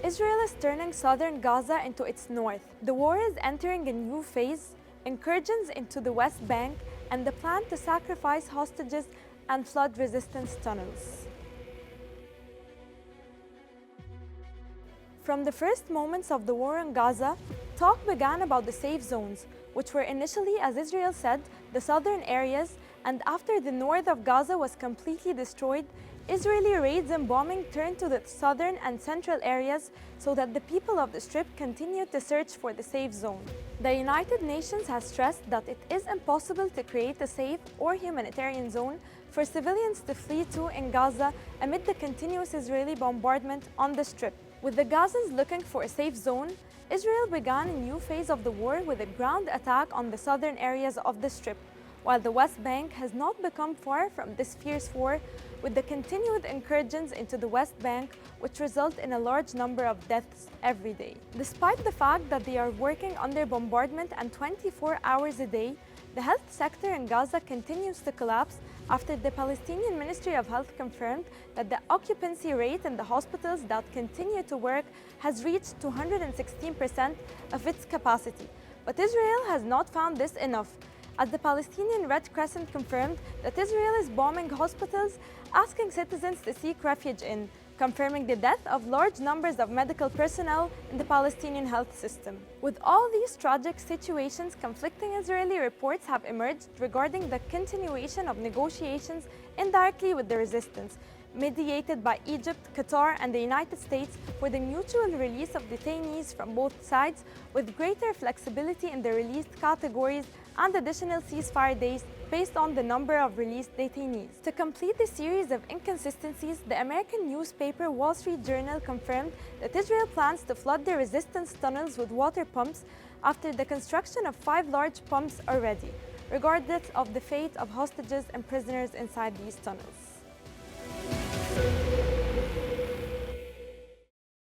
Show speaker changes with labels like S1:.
S1: Israel is turning southern Gaza into its north. The war is entering a new phase, incursions into the West Bank, and the plan to sacrifice hostages and flood resistance tunnels. From the first moments of the war in Gaza, talk began about the safe zones, which were initially, as Israel said, the southern areas, and after the north of Gaza was completely destroyed, Israeli raids and bombing turned to the southern and central areas so that the people of the Strip continued to search for the safe zone. The United Nations has stressed that it is impossible to create a safe or humanitarian zone for civilians to flee to in Gaza amid the continuous Israeli bombardment on the Strip. With the Gazans looking for a safe zone, Israel began a new phase of the war with a ground attack on the southern areas of the Strip, while the West Bank has not become far from this fierce war, with the continued incursions into the West Bank, which result in a large number of deaths every day. Despite the fact that they are working under bombardment and 24 hours a day, the health sector in Gaza continues to collapse after the Palestinian Ministry of Health confirmed that the occupancy rate in the hospitals that continue to work has reached 216% of its capacity. But Israel has not found this enough, as the Palestinian Red Crescent confirmed that Israel is bombing hospitals, asking citizens to seek refuge in, confirming the death of large numbers of medical personnel in the Palestinian health system. With all these tragic situations, conflicting Israeli reports have emerged regarding the continuation of negotiations indirectly with the resistance, mediated by Egypt, Qatar, and the United States for the mutual release of detainees from both sides, with greater flexibility in the released categories and additional ceasefire days based on the number of released detainees. To complete the series of inconsistencies, the American newspaper Wall Street Journal confirmed that Israel plans to flood the resistance tunnels with water pumps after the construction of 5 large pumps already, regardless of the fate of hostages and prisoners inside these tunnels.